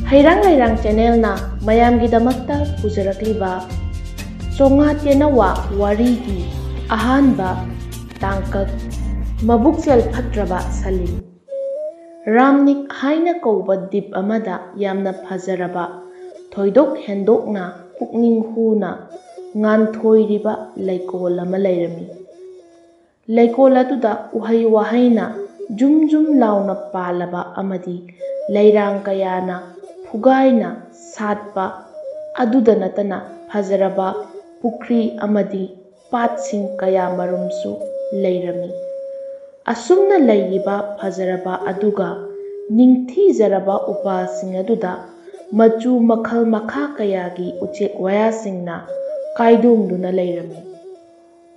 Hairang Lairang Channel na mayamgidamakta pujarakliba Chonga Tenawa Warigi Ahanba Tangkak Mabuksel Patraba Salim Ramnik haina kauba dip amada yamna phajaraba thoidok hendokna pukning huna ngan thoiriba laikol ama lairami laikol atuda uhai wahaina jum jum launa palaba amadi lairang kayana Fugaina satpa aduda natana phajaraba pukri amadi patsing kaya marumsu leirami asumna leiba phajaraba aduga ningthi jaraba upasing aduda machu makhal makha kayagi uchek wayasingna kaidongduna leirami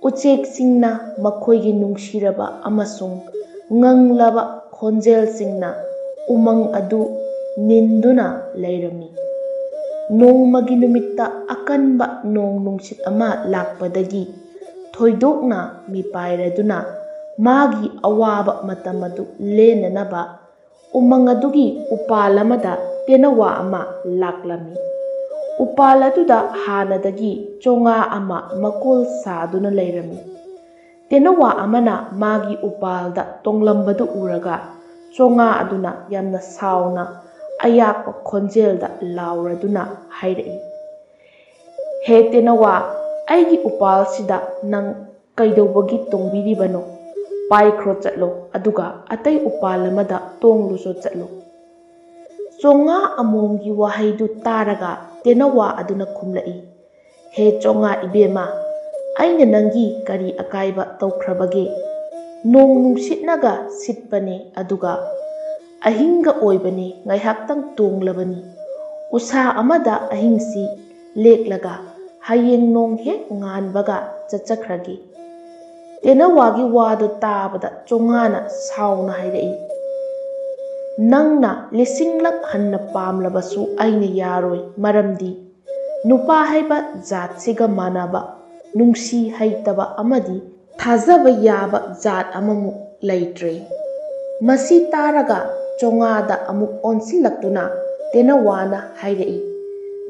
uchek singna makhoigi nungshiraba amasung nganglaba khonjel singna umang adu Ninduna lairami Nongmagi numitta akanba nong nungsit ama lakpadagi thoidokna mipairaduna magi awaba matamadu lenanaba umangadugi upalamada tenawa ama laklami upaladuda hanadagi chonga ama makol saduna lairami tenawa amana magi upalda tonglambadu uraga chonga aduna yamna sauna Ayakpa khonjelda lauraduna hairai he tenawa aigi upal sida nang kaidobagi tongbiribano paikro chatlo aduga atai upal amada tongluso chatlo chonga amomgi wahaidu taraga tenawa aduna khumlai he chonga ibema aina nangi kari akaiba tawkhrabage nong nungsitnaga sitpane aduga Ahinga oibani ngaihaktang tunglabani usa amada ahingsi leklaga hayeng nong hek nganbaga chachakhragi tenawagi wadu tabada chongana sauna hairai nangna lisinglak hanna pamlabasu aina yaroi maramdi nupa haiba jat siga manaba nungsi haitaba amadi thazaba yaba jat amamu laitre masi taraga Chongada amuk onsilaktuna tenawana hairai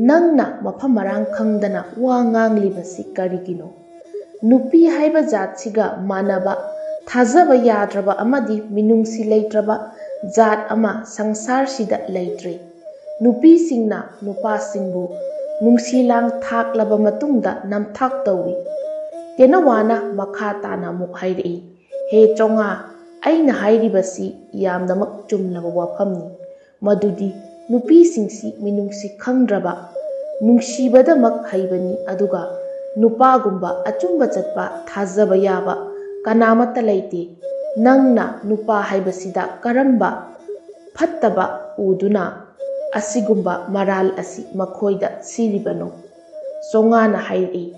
nangna mafamarang khangdana wa nganglibasi karigino nupi haiba jatsiga manaba thazaba yadraba amadi minungsi leitraba jat ama sangsar sida leitre nupi singna nupa singbu nungsilang thaklaba matungda namthak tawi tenawana makha tana muk hairai he chonga Aina hairibasi yamnamak chumlaba wafamni madudi nupisingsi minungsi khangraba nungsibadamak haibani aduga nupagumba achumba chatpa thazaba yaba kanamata laite nangna nupa haibasida karamba phattaba uduna asigumba maral asi makhoida siribano songana hairi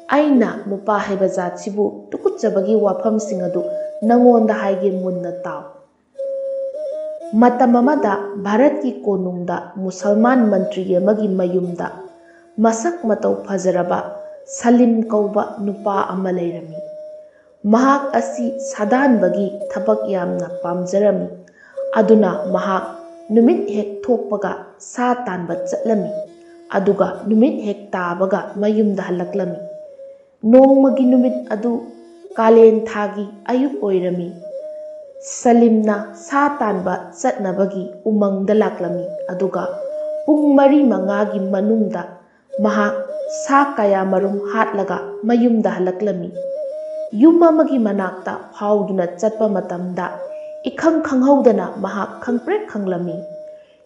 aina nupa haiba jatsibu tukutjabagi wafamsing adu Nangonda haige munna taw matamamada Bharat ki konungda Musalman mantri amagi mayumda masak matau phajaraba Salim kauba nupa ama lairami mahak asi sadanbagi thabak yamna pamjarami aduna mahak numit hek thokpaga sa tanba chatlami aduga numit hek tabaga mayumda halaklami nongmagi numit adu Kalen thagi ayuk oirami Salimna sa tanba chatnabagi umangda laklami aduga pung mari mangagi manungda mahak sa kaya marum hatlaga mayumda halaklami yumamagi manakta phauduna chatpa matamda ikhang khanghaudana mahak khangprek khanglami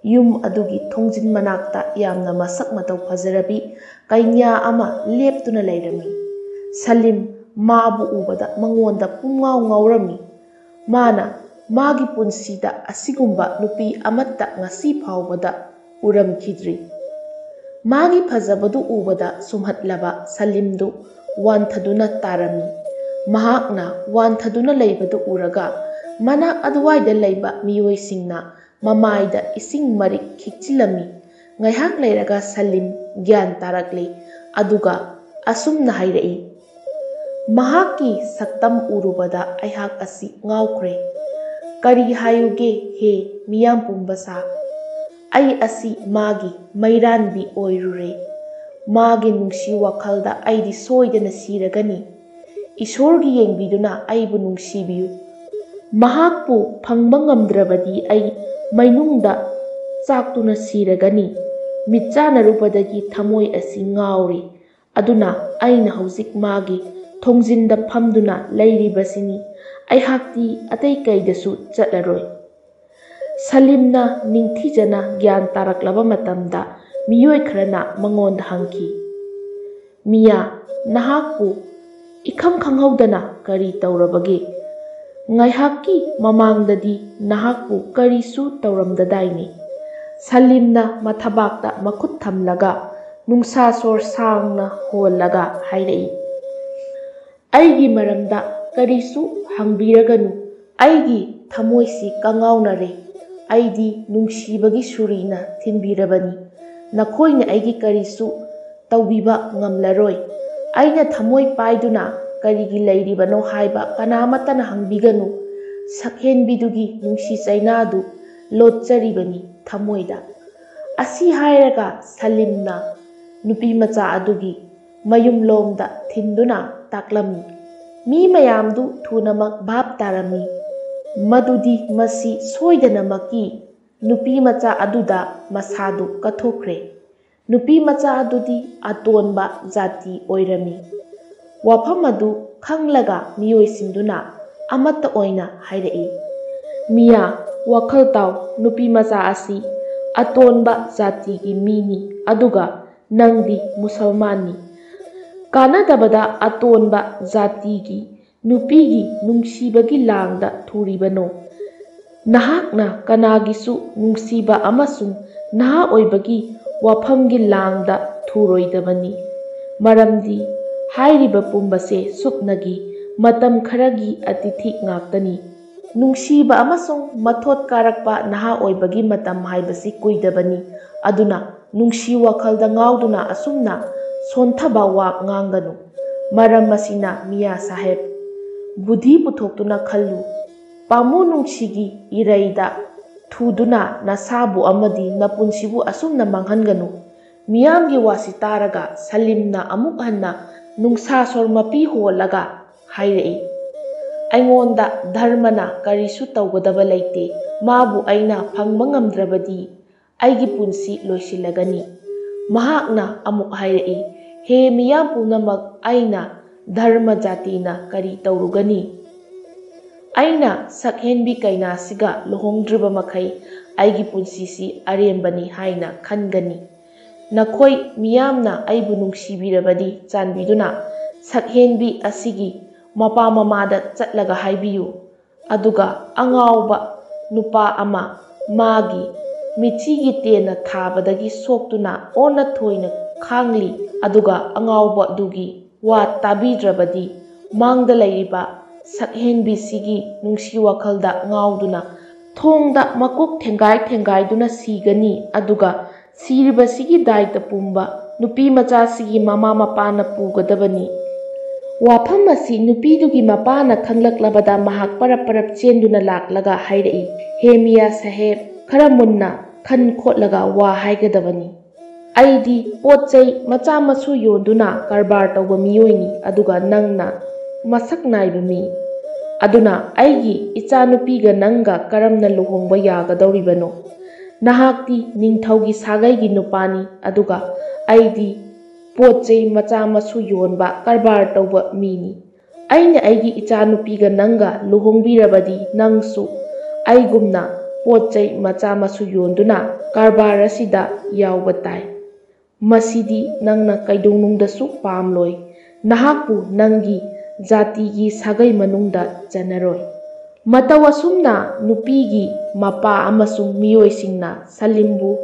yum adugi thongjin manakta yamna masak matau phajarabi kainya ama leptuna lairami Salim Mabu ubada mangonda pungau ngaurami mana magi punsida asigumba nupi amatta ngasi phawbada uramkhidri magi phajabadu ubada sumhatlaba Salimdu wanthaduna tarami mahakna wanthaduna leibadu uraga mana adwaida leiba miyoisingna mamaida ising marik khikchilami ngaihak leiraga Salim gyan tarakle aduga asumna hairai Mahaki saktam urubada aihak asi ngaukre kari hayuge he miyam pumbasa ꯑꯩ ꯑꯁꯤ ꯃꯥꯒꯤ ꯃꯩꯔꯥꯟꯕꯤ ꯑꯣꯏꯔꯨꯔꯦ꯫ ꯃꯥꯒꯤ ꯅꯨꯡꯁꯤ ꯋꯥꯈꯜꯗ ꯑꯩꯗꯤ ꯁꯣꯏꯗꯅ ꯁꯤꯔꯒꯅꯤ꯫ ꯏꯁꯣꯔꯒꯤ ꯌꯦꯡꯕꯤꯗꯨꯅ ꯑꯩꯕꯨ ꯅꯨꯡꯁꯤꯕꯤꯌꯨ꯫ ꯃꯍꯥꯛꯄꯨ ꯐꯪꯕ ꯉꯝꯗ꯭ꯔꯕꯗꯤ ꯑꯩ ꯃꯩꯅꯨꯡꯗ ꯆꯥꯛꯇꯨꯅ ꯁꯤꯔꯒꯅꯤ꯫ ꯃꯤꯠꯆꯥꯟꯅꯔꯨꯕꯗꯒꯤ ꯊꯃꯣꯏ ꯑꯁꯤ ꯉꯥꯎꯔꯦ꯫ ꯑꯗꯨꯅ ꯑꯩꯅ ꯍꯧꯖꯤꯛ ꯃꯥꯒꯤ ꯊꯣꯡꯖꯤꯟꯗ ꯐꯝꯗꯨꯅ ꯂꯩꯔꯤꯕꯁꯤꯅꯤ꯫ ꯑꯩꯍꯥꯛꯇꯤ ꯑꯇꯩ ꯀꯩꯗꯁꯨ ꯆꯠꯂꯔꯣꯏ꯫ ꯁꯂꯤꯝꯅ ꯅꯤꯡꯊꯤꯖꯅ ꯒ꯭ꯌꯥꯟ ꯇꯥꯔꯛꯂꯕ ꯃꯇꯝꯗ ꯃꯤꯑꯣꯏ ꯈꯔꯅ ꯃꯉꯣꯟꯗ ꯍꯪꯈꯤ, "ꯃꯤꯌꯥ, ꯅꯍꯥꯛꯄꯨ ꯏꯈꯪ ꯈꯪꯍꯧꯗꯅ ꯀꯔꯤ ꯇꯧꯔꯕꯒꯦ? ꯉꯥꯏꯍꯥꯛꯀꯤ ꯃꯃꯥꯡꯗꯗꯤ ꯅꯍꯥꯛꯄꯨ ꯀꯔꯤꯁꯨ ꯇꯧꯔꯝꯗꯗꯥꯏꯅꯦ?" ꯁꯂꯤꯝꯅ ꯃꯊꯕꯥꯛꯇ ꯃꯈꯨꯠ ꯊꯝꯂꯒ ꯅꯨꯡꯁꯥꯁꯣꯔ ꯁꯥꯡꯅ ꯍꯣꯜꯂꯒ ꯍꯥꯏꯔꯛꯏ, "ꯑꯩꯒꯤ ꯃꯔꯝꯗ ꯀꯔꯤꯁꯨ ꯍꯪꯕꯤꯔꯒꯅꯨ꯫ ꯑꯩꯒꯤ ꯊꯃꯣꯏꯁꯤ ꯀꯉꯥꯎꯅꯔꯦ꯫ ꯑꯩꯗꯤ ꯅꯨꯡꯁꯤꯕꯒꯤ ꯁꯨꯔꯤꯅ ꯊꯤꯟꯕꯤꯔꯕꯅꯤ꯫ ꯅꯈꯣꯏꯅ ꯑꯩꯒꯤ ꯀꯔꯤꯁꯨ ꯇꯧꯕꯤꯕ ꯉꯝꯂꯔꯣꯏ꯫ ꯑꯩꯅ ꯊꯃꯣꯏ ꯄꯥꯏꯗꯨꯅ ꯀꯔꯤꯒꯤ ꯂꯩꯔꯤꯕꯅꯣ ꯍꯥꯏꯕ ꯀꯅꯥꯃꯠꯇꯅ ꯍꯪꯕꯤꯒꯅꯨ꯫ ꯁꯛꯍꯦꯟꯕꯤꯗꯨꯒꯤ ꯅꯨꯡꯁꯤ ꯆꯩꯅꯥꯗꯨ ꯂꯣꯠꯆꯔꯤꯕꯅꯤ ꯊꯃꯣꯏꯗ." ꯑꯁꯤ ꯍꯥꯏꯔꯒ ꯁꯂꯤꯝꯅ ꯅꯨꯄꯤꯃꯆꯥ ꯑꯗꯨꯒꯤ ꯃꯌꯨꯝꯂꯣꯝꯗ ꯊꯤꯟꯗꯨꯅ ꯇꯥꯛꯂꯝꯃꯤ꯫ ꯃꯤ ꯃꯌꯥꯝꯗꯨ ꯊꯨꯅꯃꯛ ꯚꯥꯞ ꯇꯥꯔꯝꯃꯤ ꯃꯗꯨꯗꯤ ꯃꯁꯤ ꯁꯣꯏꯗꯅꯃꯛꯀꯤ ꯅꯨꯄꯤꯃꯆꯥ ꯑꯗꯨꯗ ꯃꯁꯥꯗꯨ ꯀꯠꯊꯣꯛꯈ꯭ꯔꯦ꯫ ꯅꯨꯄꯤꯃꯆꯥ ꯑꯗꯨꯗꯤ ꯑꯇꯣꯟꯕ ꯖꯥꯇꯤ ꯑꯣꯏꯔꯝꯃꯤ꯫ ꯋꯥꯐꯝ ꯑꯗꯨ ꯈꯪꯂꯒ ꯃꯤꯑꯣꯏꯁꯤꯡꯗꯨꯅ ꯑꯃꯠꯇ ꯑꯣꯏꯅ ꯍꯥꯏꯔꯛꯏ, "ꯃꯤꯌꯥ, ꯋꯥꯈꯜ ꯇꯥꯎ, ꯅꯨꯄꯤꯃꯆꯥ ꯑꯁꯤ ꯑꯇꯣꯟꯕ ꯖꯥꯇꯤꯒꯤ ꯃꯤꯅꯤ, ꯑꯗꯨꯒ ꯅꯪꯗꯤ ꯃꯨꯁꯜꯃꯥꯟꯅꯤ꯫ ꯀꯥꯟꯅꯗꯕꯗ ꯑꯇꯣꯟꯕ ꯖꯥꯇꯤꯒꯤ ꯅꯨꯄꯤꯒꯤ ꯅꯨꯡꯁꯤꯕꯒꯤ ꯂꯥꯡꯗ ꯊꯨꯔꯤꯕꯅꯣ? ꯅꯍꯥꯛꯅ ꯀꯅꯥꯒꯤꯁꯨ ꯅꯨꯡꯁꯤꯕ ꯑꯃꯁꯨꯡ ꯅꯍꯥ ꯑꯣꯏꯕꯒꯤ ꯋꯥꯐꯝꯒꯤ ꯂꯥꯡꯗ ꯊꯨꯔꯣꯏꯗꯕꯅꯤ꯫ ꯃꯔꯝꯗꯤ ꯍꯥꯏꯔꯤꯕ ꯄꯨꯝꯕꯁꯦ ꯁꯨꯞꯅꯒꯤ ꯃꯇꯝ ꯈꯔꯒꯤ ꯑꯇꯤꯊꯤ ꯉꯥꯛꯇꯅꯤ꯫ ꯅꯨꯡꯁꯤꯕ ꯑꯃꯁꯨꯡ ꯃꯊꯣꯠ ꯀꯥꯔꯛꯄ ꯅꯍꯥ ꯑꯣꯏꯕꯒꯤ ꯃꯇꯝ ꯍꯥꯏꯕꯁꯤ ꯀꯨꯏꯗꯕꯅꯤ꯫ ꯑꯗꯨꯅ ꯅꯨꯡꯁꯤ ꯋꯥꯈꯜꯗ ꯉꯥꯎꯗꯨꯅ ꯑꯁꯨꯝꯅ ꯁꯣꯟꯊꯕ ꯋꯥ ꯉꯥꯡꯒꯅꯨ꯫ ꯃꯔꯝ ꯑꯁꯤꯅ ꯃꯤꯌꯥ ꯁꯥꯍꯦꯕ, ꯕꯨꯙꯤ ꯄꯨꯊꯣꯛꯇꯨꯅ ꯈꯜꯂꯨ꯫ ꯄꯥꯃꯨ ꯅꯨꯡꯁꯤꯒꯤ ꯏꯔꯩꯗ ꯊꯨꯗꯨꯅ ꯅꯁꯥꯕꯨ ꯑꯃꯗꯤ ꯅꯄꯨꯟꯁꯤꯕꯨ ꯑꯁꯨꯝꯅ ꯃꯥꯡꯍꯟꯒꯅꯨ." ꯃꯤꯌꯥꯝꯒꯤ ꯋꯥꯁꯤ ꯇꯥꯔꯒ ꯁꯂꯤꯝꯅ ꯑꯃꯨꯛ ꯍꯟꯅ ꯅꯨꯡꯁꯥꯁꯣꯔ ꯃꯄꯤ ꯍꯣꯜꯂꯒ ꯍꯥꯏꯔꯛꯏ, "ꯑꯩꯉꯣꯟꯗ ꯙꯔꯃꯅ ꯀꯔꯤꯁꯨ ꯇꯧꯒꯗꯕ ꯂꯩꯇꯦ꯫ ꯃꯥꯕꯨ ꯑꯩꯅ ꯐꯪꯕ ꯉꯝꯗ꯭ꯔꯕꯗꯤ ꯑꯩꯒꯤ ꯄꯨꯟꯁꯤ ꯂꯣꯏꯁꯤꯜꯂꯒꯅꯤ." ꯃꯍꯥꯛꯅ ꯑꯃꯨꯛ ꯍꯥꯏꯔꯛꯏ, "ꯍꯦ ꯃꯤꯌꯥꯝ ꯄꯨꯝꯅꯃꯛ, ꯑꯩꯅ ꯙꯔꯃ ꯖꯥꯇꯤꯅ ꯀꯔꯤ ꯇꯧꯔꯨꯒꯅꯤ? ꯑꯩꯅ ꯁꯛꯍꯦꯟꯕꯤ ꯀꯩꯅꯥꯁꯤꯒ ꯂꯨꯍꯣꯡꯗ꯭ꯔꯤꯕ ꯃꯈꯩ ꯑꯩꯒꯤ ꯄꯨꯟꯁꯤꯁꯤ ꯑꯔꯦꯝꯕꯅꯤ ꯍꯥꯏꯅ ꯈꯟꯒꯅꯤ꯫ ꯅꯈꯣꯏ ꯃꯤꯌꯥꯝꯅ ꯑꯩꯕꯨ ꯅꯨꯡꯁꯤꯕꯤꯔꯕꯗꯤ ꯆꯥꯟꯕꯤꯗꯨꯅ ꯁꯛꯍꯦꯟꯕꯤ ꯑꯁꯤꯒꯤ ꯃꯄꯥ ꯃꯃꯥꯗ ꯆꯠꯂꯒ ꯍꯥꯏꯕꯤꯌꯨ꯫ ꯑꯗꯨꯒ ꯑꯉꯥꯎꯕ ꯅꯨꯄꯥ ꯑꯃ ꯃꯥꯒꯤ ꯃꯤꯊꯤꯒꯤ ꯇꯦꯟꯅ ꯊꯥꯕꯗꯒꯤ ꯁꯣꯛꯇꯨꯅ ꯑꯣꯟꯅ ꯊꯣꯏꯅ ꯈꯥꯡꯂꯤ, ꯑꯗꯨꯒ ꯑꯉꯥꯎꯕ ꯑꯗꯨꯒꯤ ꯋꯥ ꯇꯥꯕꯤꯗ꯭ꯔꯕꯗꯤ ꯃꯥꯡꯗ ꯂꯩꯔꯤꯕ ꯁꯛꯍꯦꯟꯕꯤꯁꯤꯒꯤ ꯅꯨꯡꯁꯤ ꯋꯥꯈꯜꯗ ꯉꯥꯎꯗꯨꯅ ꯊꯣꯡꯗ ꯃꯀꯣꯛ ꯊꯦꯡꯒꯥꯏ ꯊꯦꯡꯒꯥꯏꯗꯨꯅ ꯁꯤꯒꯅꯤ꯫ ꯑꯗꯨꯒ ꯁꯤꯔꯤꯕꯁꯤꯒꯤ ꯗꯥꯏꯇ ꯄꯨꯝꯕ ꯅꯨꯄꯤꯃꯆꯥꯁꯤꯒꯤ ꯃꯃꯥ ꯃꯄꯥꯅ ꯄꯨꯒꯗꯕꯅꯤ." ꯋꯥꯐꯝ ꯑꯁꯤ ꯅꯨꯄꯤꯗꯨꯒꯤ ꯃꯄꯥꯅ ꯈꯪꯂꯛꯂꯕꯗ ꯃꯍꯥꯛ ꯄꯔꯞ ꯄꯔꯞ ꯆꯦꯟꯗꯨꯅ ꯂꯥꯛꯂꯒ ꯍꯥꯏꯔꯛꯏ, "ꯍꯦ ꯃꯤꯌꯥ ꯁꯥꯍꯦꯕ, ꯈꯔ ꯃꯨꯟꯅ ꯈꯟ ꯈꯣꯠꯂꯒ ꯋꯥ ꯍꯥꯏꯒꯗꯕꯅꯤ꯫ ꯑꯩꯗꯤ ꯄꯣꯠ ꯆꯩ ꯃꯆꯥ ꯃꯁꯨ ꯌꯣꯟꯗꯨꯅ ꯀꯔꯕꯥꯔ ꯇꯧꯕ ꯃꯤꯑꯣꯏꯅꯤ, ꯑꯗꯨꯒ ꯅꯪꯅ ꯃꯁꯛ ナꯏꯕ ꯃꯤ꯫ ꯑꯗꯨꯅ ꯑꯩꯒꯤ ꯏꯆꯥꯅꯨꯄꯤꯒ ꯅꯪꯒ ꯀꯔꯝꯅ ꯂꯨꯍꯣꯡꯕ ꯌꯥꯒꯗꯧꯔꯤꯕꯅꯣ? ꯅꯍꯥꯛꯇꯤ ꯅꯤꯡꯊꯧꯒꯤ ꯁꯥꯒꯩꯒꯤ ꯅꯨꯄꯥꯅꯤ, ꯑꯗꯨꯒ ꯑꯩꯗꯤ ꯄꯣꯠ ꯆꯩ ꯃꯆꯥ ꯃꯁꯨ ꯌꯣꯟꯕ ꯀꯔꯕꯥꯔ ꯇꯧꯕ ꯃꯤꯅꯤ꯫ ꯑꯩꯅ ꯑꯩꯒꯤ ꯏꯆꯥꯅꯨꯄꯤꯒ ꯅꯪꯒ ꯂꯨꯍꯣꯡꯕꯤꯔꯕꯗꯤ ꯅꯪꯁꯨ ꯑꯩꯒꯨꯝꯅ ꯄꯣꯠ ꯆꯩ ꯃꯆꯥ ꯃꯁꯨ ꯌꯣꯟꯗꯨꯅ ꯀꯔꯕꯥꯔ ꯑꯁꯤꯗ ꯌꯥꯎꯕ ꯇꯥꯏ꯫ ꯃꯁꯤꯗꯤ ꯅꯪꯅ ꯀꯩꯗꯧꯅꯨꯡꯗꯁꯨ ꯄꯥꯝꯂꯣꯏ꯫ ꯅꯍꯥꯛꯄꯨ ꯅꯪꯒꯤ ꯖꯥꯇꯤꯒꯤ ꯁꯥꯒꯩ ꯃꯅꯨꯡꯗ ꯆꯟꯅꯔꯣꯏ." ꯃꯇꯧ ꯑꯁꯨꯝꯅ ꯅꯨꯄꯤꯒꯤ ꯃꯄꯥ ꯑꯃꯁꯨꯡ ꯃꯤꯑꯣꯏꯁꯤꯡꯅ ꯁꯂꯤꯝꯕꯨ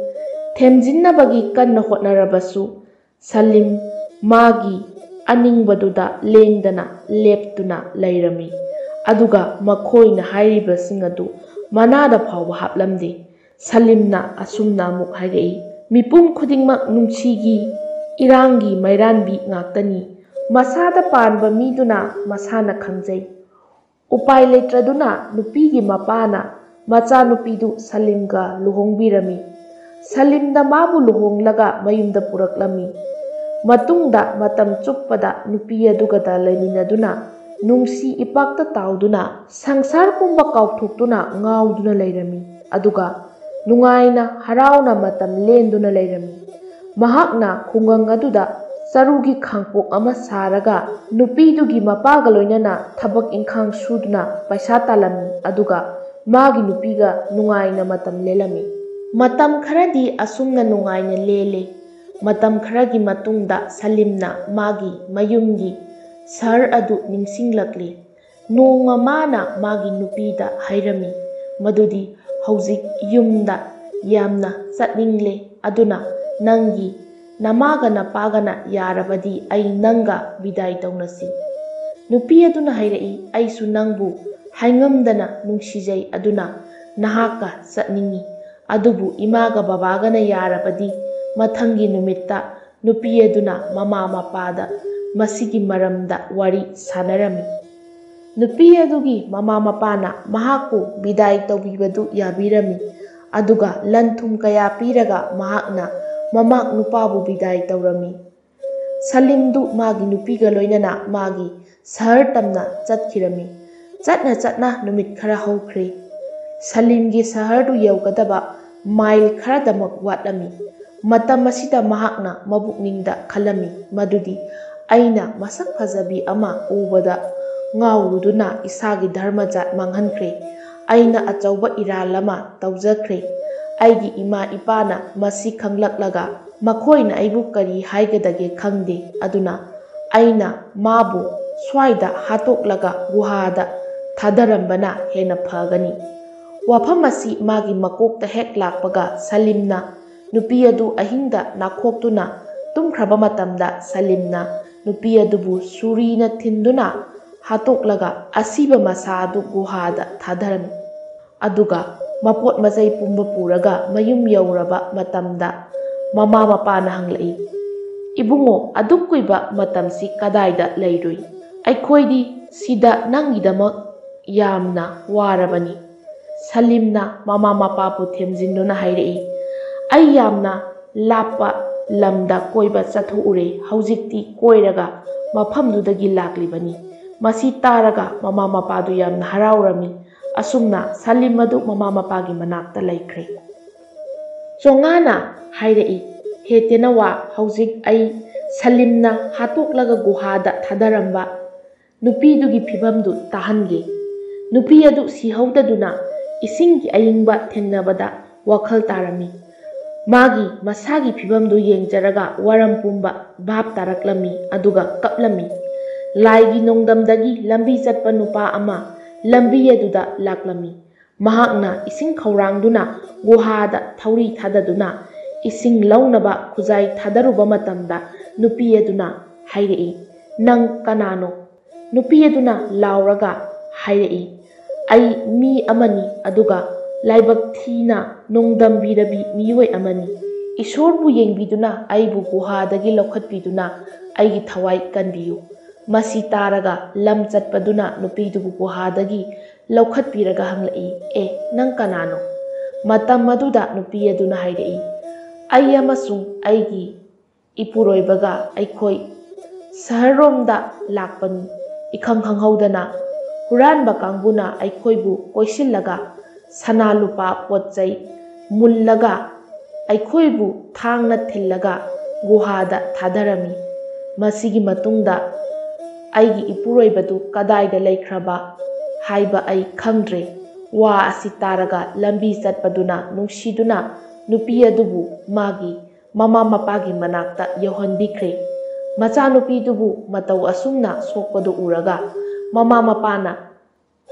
ꯊꯦꯝꯖꯤꯟꯅꯕꯒꯤ ꯀꯟꯅ ꯍꯣꯠꯅꯔꯕꯁꯨ ꯁꯂꯤꯝ ꯃꯥꯒꯤ ꯑꯅꯤꯡꯕꯗꯨꯗ ꯂꯦꯡꯗꯅ ꯂꯦꯞꯇꯨꯅ ꯂꯩꯔꯝꯃꯤ꯫ ꯑꯗꯨꯒ ꯃꯈꯣꯏꯅ ꯍꯥꯏꯔꯤꯕꯁꯤꯡ ꯑꯗꯨ ꯃꯅꯥꯗ ꯐꯥꯎꯕ ꯍꯥꯞꯂꯝꯗꯦ꯫ ꯁꯂꯤꯝꯅ ꯑꯁꯨꯝꯅ ꯑꯃꯨꯛ ꯍꯥꯏꯔꯛꯏ, "ꯃꯤꯄꯨꯝ ꯈꯨꯗꯤꯡꯃꯛ ꯅꯨꯡꯁꯤꯒꯤ ꯏꯔꯥꯡꯒꯤ ꯃꯩꯔꯥꯟꯕꯤ ꯉꯥꯛꯇꯅꯤ꯫ ꯃꯁꯥꯗ ꯄꯥꯟꯕ ꯃꯤꯗꯨꯅ ꯃꯁꯥꯅ ꯈꯪꯖꯩ." ꯎꯄꯥꯏ ꯂꯩꯇ꯭ꯔꯗꯨꯅ ꯅꯨꯄꯤꯒꯤ ꯃꯄꯥꯅ ꯃꯆꯥꯅꯨꯄꯤꯗꯨ ꯁꯂꯤꯝꯒ ꯂꯨꯍꯣꯡꯕꯤꯔꯝꯃꯤ꯫ ꯁꯂꯤꯝꯅ ꯃꯥꯕꯨ ꯂꯨꯍꯣꯡꯂꯒ ꯃꯌꯨꯝꯗ ꯄꯨꯔꯛꯂꯝꯃꯤ꯫ ꯃꯇꯨꯡꯗ ꯃꯇꯝ ꯆꯨꯞꯄꯗ ꯅꯨꯄꯤ ꯑꯗꯨꯒꯗ ꯂꯩꯃꯤꯟꯅꯗꯨꯅ ꯅꯨꯡꯁꯤ ꯏꯄꯥꯛꯇ ꯇꯥꯎꯗꯨꯅ ꯁꯪꯁꯥꯔ ꯄꯨꯝꯕ ꯀꯥꯎꯊꯣꯛꯇꯨꯅ ꯉꯥꯎꯗꯨꯅ ꯂꯩꯔꯝꯃꯤ ꯑꯗꯨꯒ ꯅꯨꯡꯉꯥꯏꯅ ꯍꯔꯥꯎꯅ ꯃꯇꯝ ꯂꯦꯟꯗꯨꯅ ꯂꯩꯔꯝꯃꯤ꯫ ꯃꯍꯥꯛꯅ ꯈꯨꯡꯒꯪ ꯑꯗꯨꯗ ꯆꯔꯨꯒꯤ ꯈꯥꯡꯄꯣꯛ ꯑꯃ ꯁꯥꯔꯒ ꯅꯨꯄꯤꯗꯨꯒꯤ ꯃꯄꯥꯒ ꯂꯣꯏꯅꯅ ꯊꯕꯛ ꯏꯪꯈꯥꯡ ꯁꯨꯗꯨꯅ ꯄꯩꯁꯥ ꯇꯥꯜꯂꯝꯃꯤ ꯑꯗꯨꯒ ꯃꯥꯒꯤ ꯅꯨꯄꯤꯒ ꯅꯨꯡꯉꯥꯏꯅ ꯃꯇꯝ ꯂꯦꯜꯂꯝꯃꯤ꯫ ꯃꯇꯝ ꯈꯔꯗꯤ ꯑꯁꯨꯝꯅ ꯅꯨꯡꯉꯥꯏꯅ ꯂꯦꯜꯂꯦ꯫ ꯃꯇꯝ ꯈꯔꯒꯤ ꯃꯇꯨꯡꯗ ꯁꯂꯤꯝꯅ ꯃꯥꯒꯤ ꯃꯌꯨꯝꯒꯤ ꯁꯍꯔ ꯑꯗꯨ ꯅꯤꯡꯁꯤꯡꯂꯛꯂꯦ꯫ ꯅꯣꯡꯃ ꯃꯥꯅ ꯃꯥꯒꯤ ꯅꯨꯄꯤꯗ ꯍꯥꯏꯔꯝꯃꯤ ꯃꯗꯨꯗꯤ ꯍꯧꯖꯤꯛ ꯌꯨꯝꯗ ꯌꯥꯝꯅ ꯆꯠꯅꯤꯡꯂꯦ ꯑꯗꯨꯅ ꯅꯪꯒꯤ ꯅꯃꯥꯒ ꯅꯄꯥꯒꯅ ꯌꯥꯔꯕꯗꯤ ꯑꯩ ꯅꯪꯒ ꯕꯤꯗꯥꯏ ꯇꯧꯅꯁꯤ꯫ ꯅꯨꯄꯤ ꯑꯗꯨꯅ ꯍꯥꯏꯔꯛꯏ ꯑꯩꯁꯨ ꯅꯪꯕꯨ ꯍꯥꯏꯉꯝꯗꯅ ꯅꯨꯡꯁꯤꯖꯩ ꯑꯗꯨꯅ ꯅꯍꯥꯛꯀ ꯆꯠꯅꯤꯡꯏ ꯑꯗꯨꯕꯨ ꯏꯃꯥꯒ ꯕꯕꯥꯒꯅ ꯌꯥꯔꯕꯗꯤ ꯃꯊꯪꯒꯤ ꯅꯨꯃꯤꯠꯇ ꯅꯨꯄꯤ ꯑꯗꯨꯅ ꯃꯃꯥ ꯃꯄꯥꯗ ꯃꯁꯤꯒꯤ ꯃꯔꯝꯗ ꯋꯥꯔꯤ ꯁꯥꯅꯔꯝꯃꯤ꯫ ꯅꯨꯄꯤ ꯑꯗꯨꯒꯤ ꯃꯃꯥ ꯃꯄꯥꯅ ꯃꯍꯥꯛꯄꯨ ꯕꯤꯗꯥꯏ ꯇꯧꯕꯤꯕꯗꯨ ꯌꯥꯕꯤꯔꯝꯃꯤ ꯑꯗꯨꯒ ꯂꯟ ꯊꯨꯝ ꯀꯌꯥ ꯄꯤꯔꯒ ꯃꯍꯥꯛꯅ ꯃꯃꯥꯛ ꯅꯨꯄꯥꯕꯨ ꯕꯤꯗꯥꯏ ꯇꯧꯔꯝꯃꯤ꯫ ꯁꯂꯤꯝꯗꯨ ꯃꯥꯒꯤ ꯅꯨꯄꯤꯒ ꯂꯣꯏꯅꯅ ꯃꯥꯒꯤ ꯁꯍꯔ ꯇꯝꯅ ꯆꯠꯈꯤꯔꯝꯃꯤ꯫ ꯆꯠꯅ ꯆꯠꯅ ꯅꯨꯃꯤꯠ ꯈꯔ ꯍꯧꯈ꯭ꯔꯦ꯫ ꯁꯂꯤꯝꯒꯤ ꯁꯍꯔꯗꯨ ꯌꯧꯒꯗꯕ ꯃꯥꯏꯜ ꯈꯔꯗꯃꯛ ꯋꯥꯠꯂꯝꯃꯤ꯫ ꯃꯇꯝ ꯑꯁꯤꯗ ꯃꯍꯥꯛꯅ ꯃꯕꯨꯛꯅꯤꯡꯗ ꯈꯜꯂꯝꯃꯤ ꯃꯗꯨꯗꯤ ꯑꯩꯅ ꯃꯁꯛ ꯐꯖꯕꯤ ꯑꯃ ꯎꯕꯗ ꯉꯥꯎꯔꯨꯗꯨꯅ ꯏꯁꯥꯒꯤ ꯙꯔꯃꯖꯥꯠ ꯃꯥꯡꯍꯟꯈ꯭ꯔꯦ꯫ ꯑꯩꯅ ꯑꯆꯧꯕ ꯏꯔꯥꯜ ꯑꯃ ꯇꯧꯖꯈ꯭ꯔꯦ꯫ ꯑꯩꯒꯤ ꯏꯃꯥ ꯏꯄꯥꯅ ꯃꯁꯤ ꯈꯪꯂꯛꯂꯒ ꯃꯈꯣꯏꯅ ꯑꯩꯕꯨ ꯀꯔꯤ ꯍꯥꯏꯒꯗꯒꯦ ꯈꯪꯗꯦ ꯑꯗꯨꯅ ꯑꯩꯅ ꯃꯥꯕꯨ ꯁ꯭ꯋꯥꯏꯗ ꯍꯥꯠꯇꯣꯛꯂꯒ ꯒꯨꯍꯥꯗ ꯊꯥꯗꯔꯝꯕꯅ ꯍꯦꯟꯅ ꯐꯒꯅꯤ꯫ ꯋꯥꯐꯝ ꯑꯁꯤ ꯃꯥꯒꯤ ꯃꯀꯣꯛꯇ ꯍꯦꯛ ꯂꯥꯛꯄꯒ ꯁꯂꯤꯝꯅ ꯅꯨꯄꯤ ꯑꯗꯨ ꯑꯍꯤꯡꯗ ꯅꯥꯈꯣꯛꯇꯨꯅ ꯇꯨꯝꯈ꯭ꯔꯕ ꯃꯇꯝꯗ ꯁꯂꯤꯝꯅ ꯅꯨꯄꯤ ꯑꯗꯨꯕꯨ ꯁꯨꯔꯤꯅ ꯊꯤꯟꯗꯨꯅ ꯍꯥꯠꯇꯣꯛꯂꯒ ꯑꯁꯤꯕ ꯃꯁꯥ ꯑꯗꯨ ꯒꯨꯍꯥꯗ ꯊꯥꯗꯔꯝꯃꯤ꯫ ꯑꯗꯨꯒ ꯃꯄꯣꯠ ꯃꯆꯩ ꯄꯨꯝꯕ ꯄꯨꯔꯒ ꯃꯌꯨꯝ ꯌꯧꯔꯕ ꯃꯇꯝꯗ ꯃꯃꯥ ꯃꯄꯥꯅ ꯍꯪꯂꯛꯏ ꯏꯕꯨꯡꯉꯣ ꯑꯗꯨꯛ ꯀꯨꯏꯕ ꯃꯇꯝꯁꯤ ꯀꯗꯥꯏꯗ ꯂꯩꯔꯨꯏ? ꯑꯩꯈꯣꯏꯗꯤ ꯁꯤꯗ ꯅꯪꯒꯤꯗꯃꯛ ꯌꯥꯝꯅ ꯋꯥꯔꯕꯅꯤ꯫ ꯁꯂꯤꯝꯅ ꯃꯃꯥ ꯃꯄꯥꯕꯨ ꯊꯦꯝꯖꯤꯟꯗꯨꯅ ꯍꯥꯏꯔꯛꯏ ꯑꯩ ꯌꯥꯝꯅ ꯂꯥꯞꯄ ꯂꯝꯗ ꯀꯣꯏꯕ ꯆꯠꯊꯣꯛꯎꯔꯦ꯫ ꯍꯧꯖꯤꯛꯇꯤ ꯀꯣꯏꯔꯒ ꯃꯐꯝꯗꯨꯗꯒꯤ ꯂꯥꯛꯂꯤꯕꯅꯤ꯫ ꯃꯁꯤ ꯇꯥꯔꯒ ꯃꯃꯥ ꯃꯄꯥꯗꯨ ꯌꯥꯝꯅ ꯍꯔꯥꯎꯔꯝꯃꯤ꯫ ꯑꯁꯨꯝꯅ ꯁꯂꯤꯝ ꯑꯗꯨ ꯃꯃꯥ ꯃꯄꯥꯒꯤ ꯃꯅꯥꯛꯇ ꯂꯩꯈ꯭ꯔꯦ꯫ ꯆꯣꯉꯥꯅ ꯍꯥꯏꯔꯛꯏ ꯍꯦ ꯇꯦꯅꯋꯥ ꯍꯧꯖꯤꯛ ꯑꯩ ꯁꯂꯤꯝꯅ ꯍꯥꯠꯇꯣꯛꯂꯒ ꯒꯨꯍꯥꯗ ꯊꯥꯗꯔꯝꯕ ꯅꯨꯄꯤꯗꯨꯒꯤ ꯐꯤꯕꯝꯗꯨ ꯇꯥꯍꯟꯒꯦ꯫ ꯅꯨꯄꯤ ꯑꯗꯨ ꯁꯤꯍꯧꯗꯗꯨꯅ ꯏꯁꯤꯡꯒꯤ ꯑꯏꯪꯕ ꯊꯦꯡꯅꯕꯗ ꯋꯥꯈꯜ ꯇꯥꯔꯝꯃꯤ꯫ ꯃꯥꯒꯤ ꯃꯁꯥꯒꯤ ꯐꯤꯕꯝꯗꯨ ꯌꯦꯡꯖꯔꯒ ꯋꯥꯔꯝ ꯄꯨꯝꯕ ꯚꯥꯞ ꯇꯥꯔꯛꯂꯝꯃꯤ ꯑꯗꯨꯒ ꯀꯞꯂꯝꯃꯤ꯫ ꯂꯥꯏꯒꯤ ꯅꯣꯡꯗꯝꯗꯒꯤ ꯂꯝꯕꯤ ꯆꯠꯄ ꯅꯨꯄꯥ ꯑꯃ ꯂꯝꯕꯤ ꯑꯗꯨꯗ ꯂꯥꯛꯂꯝꯃꯤ꯫ ꯃꯍꯥꯛꯅ ꯏꯁꯤꯡ ꯈꯧꯔꯥꯡꯗꯨꯅ ꯒꯨꯍꯥꯗ ꯊꯧꯔꯤ ꯊꯥꯗꯗꯨꯅ ꯏꯁꯤꯡ ꯂꯧꯅꯕ ꯈꯨꯖꯥꯏ ꯊꯥꯗꯔꯨꯕ ꯃꯇꯝꯗ ꯅꯨꯄꯤ ꯑꯗꯨꯅ ꯍꯥꯏꯔꯛꯏ ꯅꯪ ꯀꯅꯥꯅꯣ? ꯅꯨꯄꯤ ꯑꯗꯨꯅ ꯂꯥꯎꯔꯒ ꯍꯥꯏꯔꯛꯏ ꯑꯩ ꯃꯤ ꯑꯃꯅꯤ ꯑꯗꯨꯒ ꯂꯥꯏꯕꯛ ꯊꯤꯅ ꯅꯣꯡꯗꯝꯕꯤꯔꯕꯤ ꯃꯤꯑꯣꯏ ꯑꯃꯅꯤ꯫ ꯏꯁꯣꯔꯕꯨ ꯌꯦꯡꯕꯤꯗꯨꯅ ꯑꯩꯕꯨ ꯒꯨꯍꯥꯗꯒꯤ ꯂꯧꯈꯠꯄꯤꯗꯨꯅ ꯑꯩꯒꯤ ꯊꯋꯥꯏ ꯀꯟꯕꯤꯌꯨ꯫ ꯃꯁꯤ ꯇꯥꯔꯒ ꯂꯝ ꯆꯠꯄꯗꯨꯅ ꯅꯨꯄꯤꯗꯨꯕꯨ ꯒꯨꯍꯥꯗꯒꯤ ꯂꯧꯈꯠꯄꯤꯔꯒ ꯍꯪꯂꯛꯏ ꯅꯪ ꯀꯅꯥꯅꯣ? ꯃꯇꯝ ꯑꯗꯨꯗ ꯅꯨꯄꯤ ꯑꯗꯨꯅ ꯍꯥꯏꯔꯛꯏ ꯑꯩ ꯑꯃꯁꯨꯡ ꯑꯩꯒꯤ ꯏꯄꯨꯔꯣꯏꯕꯒ ꯑꯩꯈꯣꯏ ꯁꯍꯔꯔꯣꯝꯗ ꯂꯥꯛꯄꯅꯤ꯫ ꯏꯈꯪ ꯈꯪꯍꯧꯗꯅ ꯍꯨꯔꯥꯟꯕ ꯀꯥꯡꯕꯨꯅ ꯑꯩꯈꯣꯏꯕꯨ ꯀꯣꯏꯁꯤꯜꯂꯒ ꯁꯅꯥ ꯂꯨꯄꯥ ꯄꯣꯠ ꯆꯩ ꯃꯨꯜꯂꯒ ꯑꯩꯈꯣꯏꯕꯨ ꯊꯥꯡꯅ ꯊꯤꯜꯂꯒ ꯒꯨꯍꯥꯗ ꯊꯥꯗꯔꯝꯃꯤ꯫ ꯃꯁꯤꯒꯤ ꯃꯇꯨꯡꯗ ꯑꯩꯒꯤ ꯏꯄꯨꯔꯣꯏꯕꯗꯨ ꯀꯗꯥꯏꯗ ꯂꯩꯈ꯭ꯔꯕ ꯍꯥꯏꯕ ꯑꯩ ꯈꯪꯗ꯭ꯔꯦ꯫ ꯋꯥ ꯑꯁꯤ ꯇꯥꯔꯒ ꯂꯝꯕꯤ ꯆꯠꯄꯗꯨꯅ ꯅꯨꯡꯁꯤꯗꯨꯅ ꯅꯨꯄꯤ ꯑꯗꯨꯕꯨ ꯃꯥꯒꯤ ꯃꯃꯥ ꯃꯄꯥꯒꯤ ꯃꯅꯥꯛꯇ ꯌꯧꯍꯟꯕꯤꯈ꯭ꯔꯦ꯫ ꯃꯆꯥꯅꯨꯄꯤꯗꯨꯕꯨ ꯃꯇꯧ ꯑꯁꯨꯝꯅ ꯁꯣꯛꯄꯗꯨ ꯎꯔꯒ ꯃꯃꯥ ꯃꯄꯥꯅ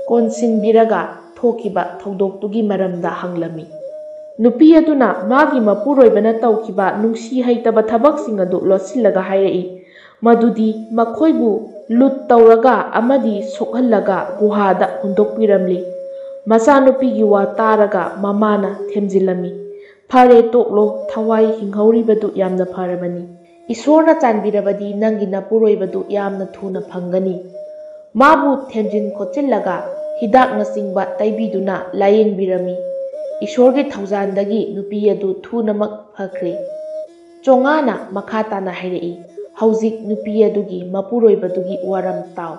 ꯀꯣꯟꯁꯤꯟꯕꯤꯔꯒ ꯊꯣꯛꯈꯤꯕ ꯊꯧꯗꯣꯛꯇꯨꯒꯤ ꯃꯔꯝꯗ ꯍꯪꯂꯝꯃꯤ꯫ ꯅꯨꯄꯤ ꯑꯗꯨꯅ ꯃꯥꯒꯤ ꯃꯄꯨꯔꯣꯏꯕꯅ ꯇꯧꯈꯤꯕ ꯅꯨꯡꯁꯤ ꯍꯩꯇꯕ ꯊꯕꯛꯁꯤꯡ ꯑꯗꯨ ꯂꯣꯠꯁꯤꯜꯂꯒ ꯍꯥꯏꯔꯛꯏ ꯃꯗꯨꯗꯤ ꯃꯈꯣꯏꯕꯨ ꯂꯨꯠ ꯇꯧꯔꯒ ꯑꯃꯗꯤ ꯁꯣꯛꯍꯜꯂꯒ ꯒꯨꯍꯥꯗ ꯍꯨꯟꯗꯣꯛꯄꯤꯔꯝꯂꯤ꯫ ꯃꯆꯥꯅꯨꯄꯤꯒꯤ ꯋꯥ ꯇꯥꯔꯒ ꯃꯃꯥꯅ ꯊꯦꯝꯖꯤꯜꯂꯝꯃꯤ ꯐꯔꯦ ꯇꯣꯛꯂꯣ ꯊꯋꯥꯏ ꯍꯤꯡꯍꯧꯔꯤꯕꯗꯨ ꯌꯥꯝꯅ ꯐꯔꯕꯅꯤ꯫ ꯏꯁꯣꯔꯅ ꯆꯥꯟꯕꯤꯔꯕꯗꯤ ꯅꯪꯒꯤ ꯅꯄꯨꯔꯣꯏꯕꯗꯨ ꯌꯥꯝꯅ ꯊꯨꯅ ꯐꯪꯒꯅꯤ꯫ ꯃꯥꯕꯨ ꯊꯦꯝꯖꯤꯟ ꯈꯣꯠꯆꯤꯜꯂꯒ ꯍꯤꯗꯥꯛꯅꯆꯤꯡꯕ ꯇꯩꯕꯤꯗꯨꯅ ꯂꯥꯌꯦꯡꯕꯤꯔꯝꯃꯤ꯫ ꯏꯁꯣꯔꯒꯤ ꯊꯧꯖꯥꯟꯗꯒꯤ ꯅꯨꯄꯤ ꯑꯗꯨ ꯊꯨꯅꯃꯛ ꯐꯈ꯭ꯔꯦ꯫ ꯆꯣꯉꯥꯅ ꯃꯈꯥ ꯇꯥꯅ ꯍꯥꯏꯔꯛꯏ, ꯍꯧꯖꯤꯛ ꯅꯨꯄꯤ ꯑꯗꯨꯒꯤ ꯃꯄꯨꯔꯣꯏꯕꯗꯨꯒꯤ ꯋꯥꯔꯝ ꯇꯥꯎ꯫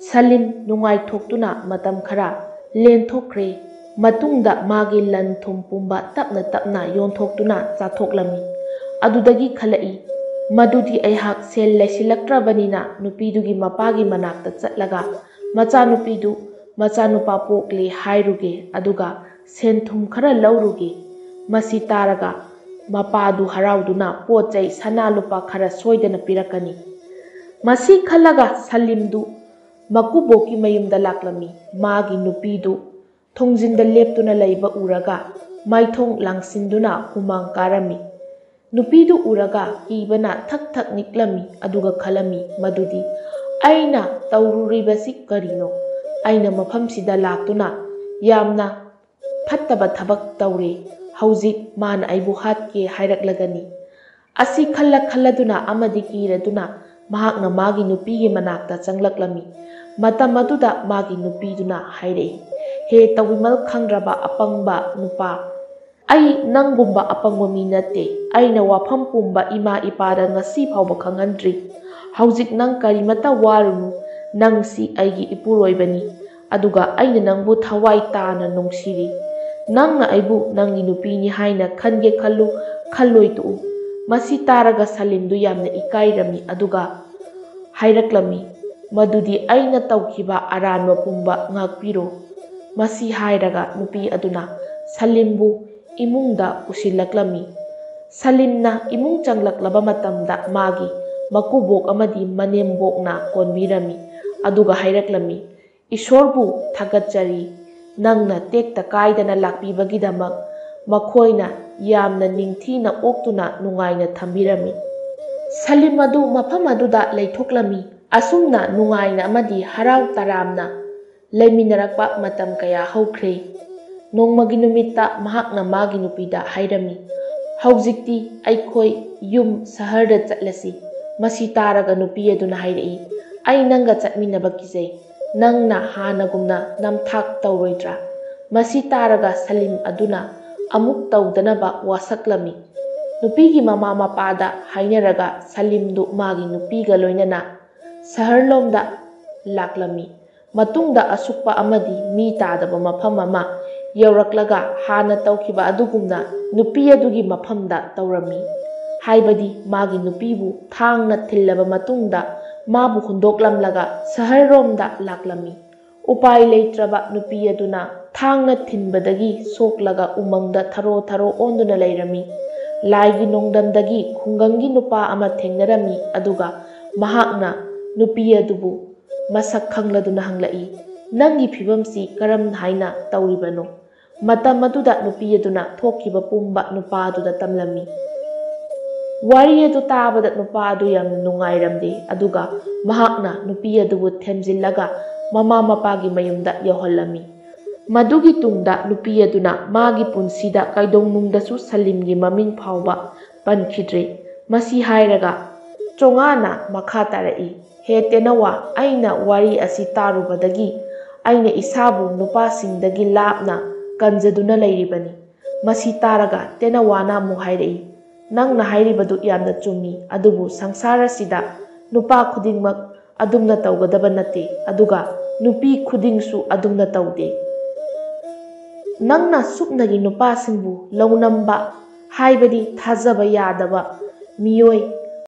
ꯁꯂꯤꯝ ꯅꯨꯡꯉꯥꯏꯊꯣꯛꯇꯨꯅ ꯃꯇꯝ ꯈꯔ ꯂꯦꯟꯊꯣꯛꯈ꯭ꯔꯦ꯫ ꯃꯇꯨꯡꯗ ꯃꯥꯒꯤ ꯂꯟ ꯊꯨꯝ ꯄꯨꯝꯕ ꯇꯞꯅ ꯇꯞꯅ ꯌꯣꯟꯊꯣꯛꯇꯨꯅ ꯆꯥꯊꯣꯛꯂꯝꯃꯤ꯫ ꯑꯗꯨꯗꯒꯤ ꯈꯜꯂꯛꯏ ꯃꯗꯨꯗꯤ ꯑꯩꯍꯥꯛ ꯁꯦꯜ ꯂꯩꯁꯤꯜꯂꯛꯇ꯭ꯔꯕꯅꯤꯅ ꯅꯨꯄꯤꯗꯨꯒꯤ ꯃꯄꯥꯒꯤ ꯃꯅꯥꯛꯇ ꯆꯠꯂꯒ ꯃꯆꯥꯅꯨꯄꯤꯗꯨ ꯃꯆꯥꯅꯨꯄꯥ ꯄꯣꯛꯂꯦ ꯍꯥꯏꯔꯨꯒꯦ, ꯑꯗꯨꯒ ꯁꯦꯟ ꯊꯨꯝ ꯈꯔ ꯂꯧꯔꯨꯒꯦ꯫ ꯃꯁꯤ ꯇꯥꯔꯒ ꯃꯄꯥꯗꯨ ꯍꯔꯥꯎꯗꯨꯅ ꯄꯣꯠ ꯆꯩ ꯁꯅꯥ ꯂꯨꯄꯥ ꯈꯔ ꯁꯣꯏꯗꯅ ꯄꯤꯔꯛꯀꯅꯤ꯫ ꯃꯁꯤ ꯈꯜꯂꯒ ꯁꯂꯤꯝꯗꯨ ꯃꯀꯨꯕꯣꯛꯀꯤ ꯃꯌꯨꯝꯗ ꯂꯥꯛꯂꯝꯃꯤ꯫ ꯃꯥꯒꯤ ꯅꯨꯄꯤꯗꯨ ꯊꯣꯡꯖꯤꯟꯗ ꯂꯦꯞꯇꯨꯅ ꯂꯩꯕ ꯎꯔꯒ ꯃꯥꯏꯊꯣꯡ ꯂꯥꯡꯁꯤꯟꯗꯨꯅ ꯍꯨꯃꯥꯡ ꯀꯥꯔꯝꯃꯤ꯫ ꯅꯨꯄꯤꯗꯨ ꯎꯔꯒ ꯀꯤꯕꯅ ꯊꯛ ꯊꯛ ꯅꯤꯛꯂꯝꯃꯤ, ꯑꯗꯨꯒ ꯈꯜꯂꯝꯃꯤ ꯃꯗꯨꯗꯤ ꯑꯩꯅ ꯇꯧꯔꯨꯔꯤꯕꯁꯤ ꯀꯔꯤꯅꯣ? ꯑꯩꯅ ꯃꯐꯝꯁꯤꯗ ꯂꯥꯛꯇꯨꯅ ꯌꯥꯝꯅ ꯐꯠꯇꯕ ꯊꯕꯛ ꯇꯧꯔꯦ꯫ ꯍꯧꯖꯤꯛ ꯃꯥꯅ ꯑꯩꯕꯨ ꯍꯥꯠꯀꯦ ꯍꯥꯏꯔꯛꯂꯒꯅꯤ꯫ ꯑꯁꯤ ꯈꯜꯂꯗꯨꯅ ꯑꯃꯗꯤ ꯀꯤꯔꯗꯨꯅ ꯃꯍꯥꯛꯅ ꯃꯥꯒꯤ ꯅꯨꯄꯤꯒꯤ ꯃꯅꯥꯛꯇ ꯆꯪꯂꯛꯂꯝꯃꯤ꯫ ꯃꯇꯝ ꯑꯗꯨꯗ ꯃꯥꯒꯤ ꯅꯨꯄꯤꯗꯨꯅ ꯍꯥꯏꯔꯛꯏ, ꯍꯦ ꯇꯧꯕꯤꯃꯜ ꯈꯪꯗ꯭ꯔꯕ ꯑꯄꯪꯕ ꯅꯨꯄꯥ, ꯑꯩ ꯅꯪꯒꯨꯝꯕ ꯑꯄꯪꯕ ꯃꯤ ꯅꯠꯇꯦ꯫ ꯑꯩꯅ ꯋꯥꯐꯝ ꯄꯨꯝꯕ ꯏꯃꯥ ꯏꯄꯥꯗ ꯉꯁꯤ ꯐꯥꯎꯕ ꯈꯪꯍꯟꯗ꯭ꯔꯤ꯫ ꯍꯧꯖꯤꯛ ꯅꯪ ꯀꯔꯤꯃꯠꯇ ꯋꯥꯔꯨꯅꯨ, ꯅꯪꯁꯤ ꯑꯩꯒꯤ ꯏꯄꯨꯔꯣꯏꯕꯅꯤ, ꯑꯗꯨꯒ ꯑꯩꯅ ꯅꯪꯕꯨ ꯊꯋꯥꯏ ꯇꯥꯅ ꯅꯨꯡꯁꯤꯔꯤ꯫ ꯅꯪꯅ ꯑꯩꯕꯨ ꯅꯪꯒꯤ ꯅꯨꯄꯤꯅꯤ ꯍꯥꯏꯅ ꯈꯟꯒꯦ ꯈꯜꯂꯨ, ꯈꯜꯂꯣꯏ ꯇꯣꯛꯎ꯫ ꯃꯁꯤ ꯇꯥꯔꯒ ꯁꯂꯤꯝꯗꯨ ꯌꯥꯝꯅ ꯏꯀꯥꯏꯔꯝꯃꯤ, ꯑꯗꯨꯒ ꯍꯥꯏꯔꯛꯂꯝꯃꯤ ꯃꯗꯨꯗꯤ ꯑꯩꯅ ꯇꯧꯈꯤꯕ ꯑꯔꯥꯟꯕ ꯄꯨꯝꯕ ꯉꯥꯛꯄꯤꯔꯣ꯫ ꯃꯁꯤ ꯍꯥꯏꯔꯒ ꯅꯨꯄꯤ ꯑꯗꯨꯅ ꯁꯂꯤꯝꯕꯨ ꯏꯃꯨꯡꯗ ꯄꯨꯁꯤꯜꯂꯛꯂꯝꯃꯤ꯫ ꯁꯂꯤꯝꯅ ꯏꯃꯨꯡ ꯆꯪꯂꯛꯂꯕ ꯃꯇꯝꯗ ꯃꯥꯒꯤ ꯃꯀꯨꯕꯣꯛ ꯑꯃꯗꯤ ꯃꯅꯦꯝꯕꯣꯛꯅ ꯀꯣꯟꯕꯤꯔꯝꯃꯤ, ꯑꯗꯨꯒ ꯍꯥꯏꯔꯛꯂꯝꯃꯤ, ꯏꯁꯣꯔꯕꯨ ꯊꯥꯒꯠꯆꯔꯤ, ꯅꯪꯅ ꯇꯦꯛꯇ ꯀꯥꯏꯗꯅ ꯂꯥꯛꯄꯤꯕꯒꯤꯗꯃꯛ꯫ ꯃꯈꯣꯏꯅ ꯌꯥꯝꯅ ꯅꯤꯡꯊꯤꯅ ꯑꯣꯛꯇꯨꯅ ꯅꯨꯡꯉꯥꯏꯅ ꯊꯝꯕꯤꯔꯝꯃꯤ꯫ ꯁꯂꯤꯝ ꯑꯗꯨ ꯃꯐꯝ ꯑꯗꯨꯗ ꯂꯩꯊꯣꯛꯂꯝꯃꯤ꯫ ꯑꯁꯨꯝꯅ ꯅꯨꯡꯉꯥꯏꯅ ꯑꯃꯗꯤ ꯍꯔꯥꯎ ꯇꯔꯥꯝꯅ ꯂꯩꯃꯤꯟꯅꯔꯛꯄ ꯃꯇꯝ ꯀꯌꯥ ꯍꯧꯈ꯭ꯔꯦ꯫ ꯅꯣꯡꯃꯒꯤ ꯅꯨꯃꯤꯠꯇ ꯃꯍꯥꯛꯅ ꯃꯥꯒꯤ ꯅꯨꯄꯤꯗ ꯍꯥꯏꯔꯝꯃꯤ, ꯍꯧꯖꯤꯛꯇꯤ ꯑꯩꯈꯣꯏ ꯌꯨꯝ ꯁꯍꯔꯗ ꯆꯠꯂꯁꯤ꯫ ꯃꯁꯤ ꯇꯥꯔꯒ ꯅꯨꯄꯤ ꯑꯗꯨꯅ ꯍꯥꯏꯔꯛꯏ, ꯑꯩ ꯅꯪꯒ ꯆꯠꯃꯤꯟꯅꯕ ꯀꯤꯖꯩ꯫ ꯅꯪꯅ ꯍꯥꯟꯅꯒꯨꯝꯅ ꯅꯝꯊꯥꯛ ꯇꯧꯔꯣꯏꯗ꯭ꯔꯥ? ꯃꯁꯤ ꯇꯥꯔꯒ ꯁꯂꯤꯝ ꯑꯗꯨꯅ ꯑꯃꯨꯛ ꯇꯧꯗꯅꯕ ꯋꯥꯁꯛꯂꯝꯃꯤ꯫ ꯅꯨꯄꯤꯒꯤ ꯃꯃꯥ ꯃꯄꯥꯗ ꯍꯥꯏꯅꯔꯒ ꯁꯂꯤꯝꯗꯨ ꯃꯥꯒꯤ ꯅꯨꯄꯤꯒ ꯂꯣꯏꯅꯅ ꯁꯍꯔꯂꯣꯝꯗ ꯂꯥꯛꯂꯝꯃꯤ꯫ ꯃꯇꯨꯡꯗ ꯑꯁꯨꯛꯄ ꯑꯃꯗꯤ ꯃꯤ ꯇꯥꯗꯕ ꯃꯐꯝ ꯑꯃ ꯌꯧꯔꯛꯂꯒ ꯍꯥꯟꯅ ꯇꯧꯈꯤꯕ ꯑꯗꯨꯒꯨꯝꯅ ꯅꯨꯄꯤ ꯑꯗꯨꯒꯤ ꯃꯐꯝꯗ ꯇꯧꯔꯝꯃꯤ꯫ ꯍꯥꯏꯕꯗꯤ ꯃꯥꯒꯤ ꯅꯨꯄꯤꯕꯨ ꯊꯥꯡꯅ ꯊꯤꯜꯂꯕ ꯃꯇꯨꯡꯗ ꯃꯥꯕꯨ ꯍꯨꯟꯗꯣꯛꯂꯝꯂꯒ ꯁꯍꯔꯔꯣꯝꯗ ꯂꯥꯛꯂꯝꯃꯤ꯫ ꯎꯄꯥꯏ ꯂꯩꯇ꯭ꯔꯕ ꯅꯨꯄꯤ ꯑꯗꯨꯅ ꯊꯥꯡꯅ ꯊꯤꯟꯕꯗꯒꯤ ꯁꯣꯛꯂꯒ ꯎꯃꯪꯗ ꯊꯔꯣ ꯊꯔꯣ ꯑꯣꯟꯗꯨꯅ ꯂꯩꯔꯝꯃꯤ꯫ ꯂꯥꯏꯒꯤ ꯅꯣꯡꯗꯝꯗꯒꯤ ꯈꯨꯡꯒꯪꯒꯤ ꯅꯨꯄꯥ ꯑꯃ ꯊꯦꯡꯅꯔꯝꯃꯤ, ꯑꯗꯨꯒ ꯃꯍꯥꯛꯅ ꯅꯨꯄꯤ ꯑꯗꯨꯕꯨ ꯃꯁꯛ ꯈꯪꯂꯗꯨꯅ ꯍꯪꯂꯛꯏ, ꯅꯪꯒꯤ ꯐꯤꯕꯝꯁꯤ ꯀꯔꯝ ꯍꯥꯏꯅ ꯇꯧꯔꯤꯕꯅꯣ? ꯃꯇꯝ ꯑꯗꯨꯗ ꯅꯨꯄꯤ ꯑꯗꯨꯅ ꯊꯣꯛꯈꯤꯕ ꯄꯨꯝꯕ ꯅꯨꯄꯥ ꯑꯗꯨꯗ ꯇꯝꯂꯝꯃꯤ꯫ ꯋꯥꯔꯤ ꯑꯗꯨ ꯇꯥꯕꯗ ꯅꯨꯄꯥ ꯑꯗꯨ ꯌꯥꯝꯅ ꯅꯨꯡꯉꯥꯏꯔꯝꯗꯦ, ꯑꯗꯨꯒ ꯃꯍꯥꯛꯅ ꯅꯨꯄꯤ ꯑꯗꯨꯕꯨ ꯊꯦꯝꯖꯤꯜꯂꯒ ꯃꯃꯥ ꯃꯄꯥꯒꯤ ꯃꯌꯨꯝꯗ ꯌꯧꯍꯜꯂꯝꯃꯤ꯫ ꯃꯗꯨꯒꯤ ꯇꯨꯡꯗ ꯅꯨꯄꯤ ꯑꯗꯨꯅ ꯃꯥꯒꯤ ꯄꯨꯟꯁꯤꯗ ꯀꯩꯗꯧꯅꯨꯡꯗꯁꯨ ꯁꯂꯤꯝꯒꯤ ꯃꯃꯤꯡ ꯐꯥꯎꯕ ꯄꯟꯈꯤꯗ꯭ꯔꯦ꯫ ꯃꯁꯤ ꯍꯥꯏꯔꯒ ꯆꯣꯉꯥꯅ ꯃꯈꯥ ꯇꯥꯔꯛꯏ, ꯍꯦ ꯇꯦꯅꯋꯥ, ꯑꯩꯅ ꯋꯥꯔꯤ ꯑꯁꯤ ꯇꯥꯔꯨꯕꯗꯒꯤ ꯑꯩꯅ ꯏꯁꯥꯕꯨ ꯅꯨꯄꯥꯁꯤꯡꯗꯒꯤ ꯂꯥꯞꯅ ꯀꯟꯖꯗꯨꯅ ꯂꯩꯔꯤꯕꯅꯤ꯫ ꯃꯁꯤ ꯇꯥꯔꯒ ꯇꯦꯅꯋꯥꯅ ꯑꯃꯨꯛ ꯍꯥꯏꯔꯛꯏ, ꯅꯪꯅ ꯍꯥꯏꯔꯤꯕꯗꯨ ꯌꯥꯝꯅ ꯆꯨꯝꯃꯤ, ꯑꯗꯨꯕꯨ ꯁꯪꯁꯥꯔ ꯑꯁꯤꯗ ꯅꯨꯄꯥ ꯈꯨꯗꯤꯡꯃꯛ ꯑꯗꯨꯝꯅ ꯇꯧꯒꯗꯕ ꯅꯠꯇꯦ, ꯑꯗꯨꯒ ꯅꯨꯄꯤ ꯈꯨꯗꯤꯡꯁꯨ ꯑꯗꯨꯝꯅ ꯇꯧꯗꯦ꯫ ꯅꯪꯅ ꯁꯨꯞꯅꯒꯤ ꯅꯨꯄꯥꯁꯤꯡꯕꯨ ꯂꯧꯅꯝꯕ, ꯍꯥꯏꯕꯗꯤ ꯊꯥꯖꯕ ꯌꯥꯗꯕ ꯃꯤꯑꯣꯏ